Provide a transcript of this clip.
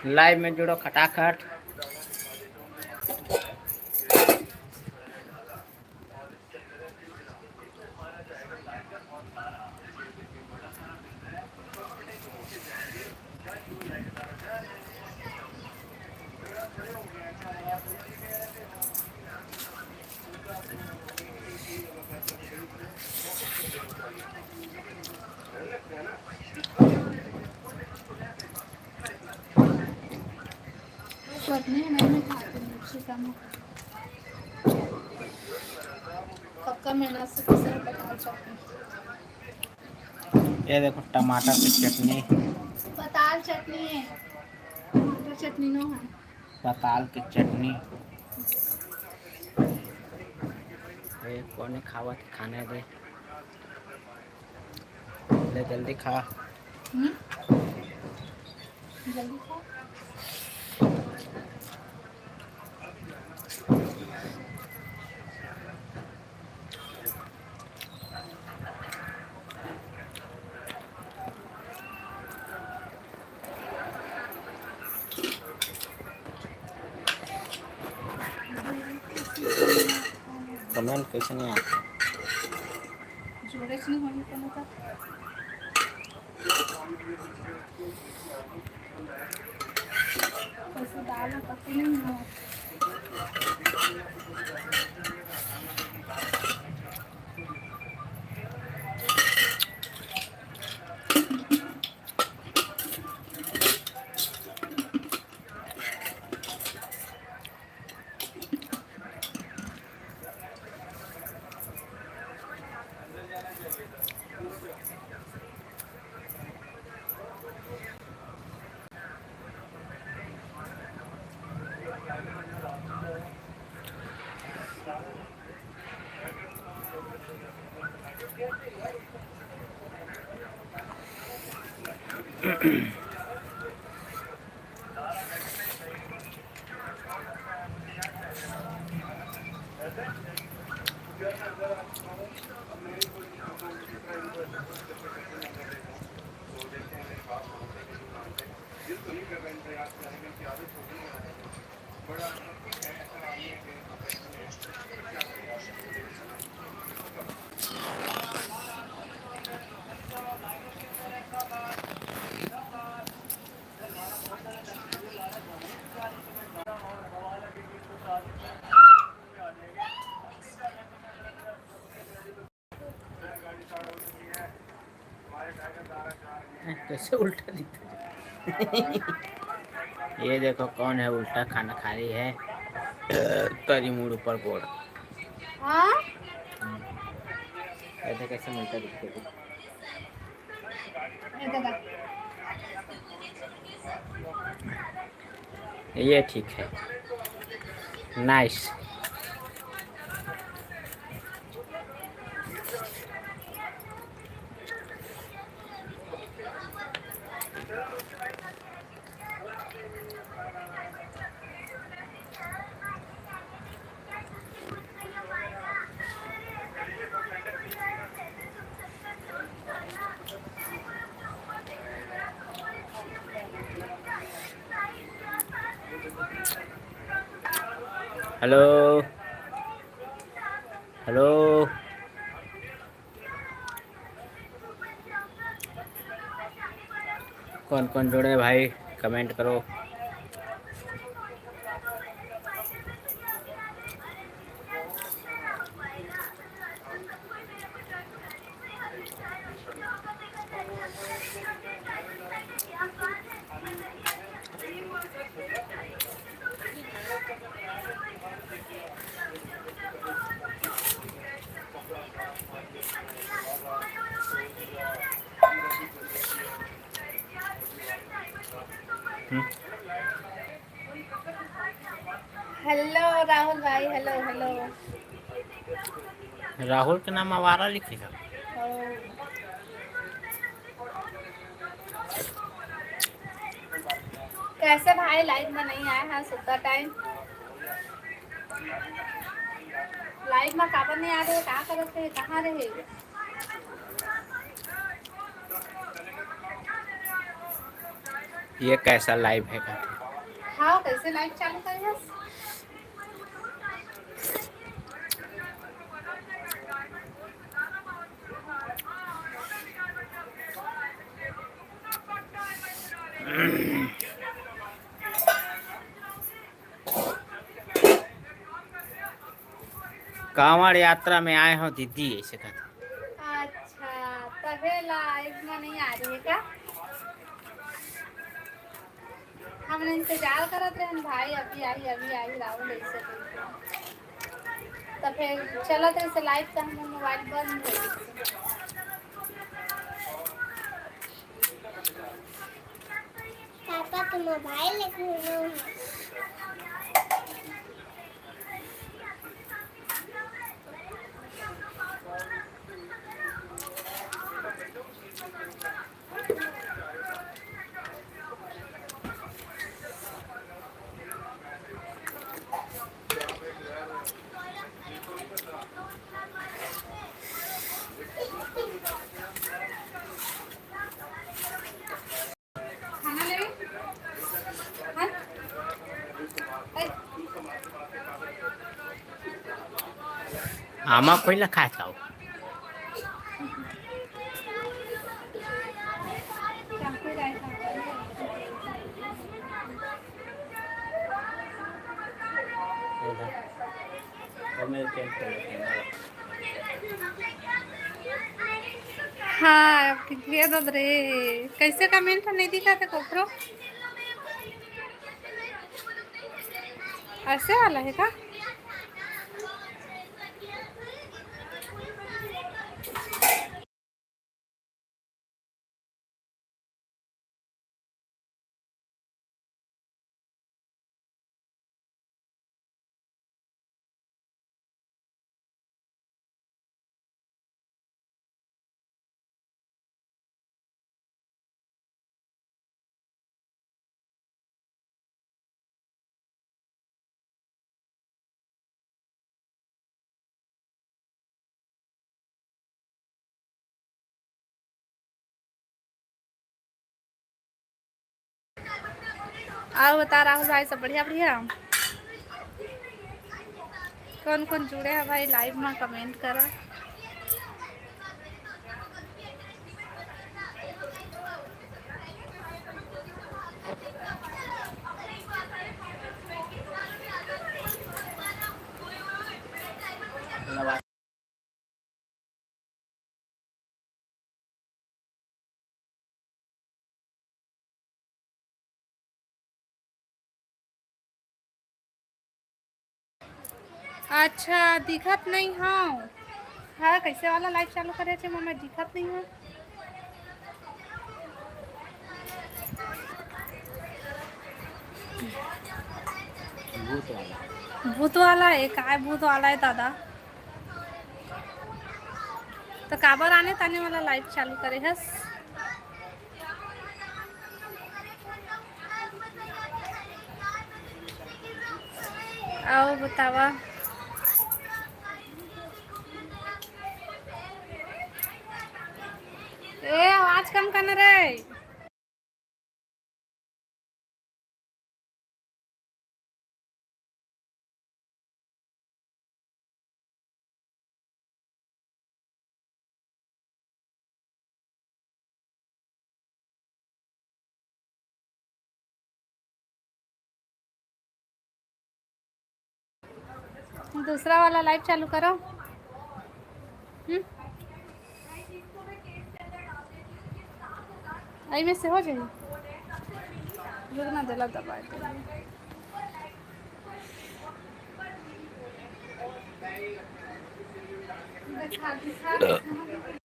Live में जुड़ो खटाखट। चटनी मैंने खाती मिर्ची कम पक्का मेहनत से किसी पताल चटनी। ये देखो टमाटर की चटनी, पताल चटनी है, टमाटर चटनी नो है। पताल की चटनी। ये कौन खावत खाने दे, ले जल्दी खा। जल्दी खा। कमेंट कैसे नहीं आता? जोड़े से नहीं होने को का कैसे दाल में पत्ते नहीं हो। कैसे उल्टा दिखता? ये देखो कौन है उल्टा खाना खा रही है, तरी मुड़ ऊपर बोर्ड। ऐसे कैसे उल्टा दिखते थे? ये ठीक है, नाइस। हेलो हेलो, कौन कौन जुड़े भाई, कमेंट करो। हेलो राहुल भाई, हेलो हेलो। राहुल के नाम आवारा लिखी था। कैसे भाई लाइव में नहीं आए हैं सुबह टाइम? लाइव में काबर नहीं आ रहे, कहाँ करत है, कहाँ रहे? ये कैसा लाइव है कहते? हाँ कैसे लाइव चालू करे? कांवड़ यात्रा में आए हो दीदी ऐसे कहते। अच्छा तबे लाइव में नहीं आ रही है क्या? हमने इंतजार करत रहे भाई, अभी आई राहुल ऐसे तो फिर चलत ऐसे लाइव से हम मोबाइल बंद हो गई। पापा तो मोबाइल लेके खाना ले हाँ? आमा कोई ना खाता हो। हाँ कितने दद रे, कैसे कमेंट नहीं दिखा थे कोपरो? ऐसे वाला है का? आओ बता राहुल भाई, सब बढ़िया बढ़िया? कौन कौन जुड़े हैं भाई लाइव में, कमेंट करा। अच्छा दिखत नहीं हाँ? हाँ कैसे वाला लाइव चालू करे थे मम्मा, दिखत नहीं है। भूत वाला है? काय भूत वाला है दादा? तो काबर आने ताने वाला लाइव चालू करे हस? आओ बतावा। ए आवाज कम करना रे। दूसरा वाला लाइव चालू करो। आई में से हो जाए, रुकना दिला दबा दे।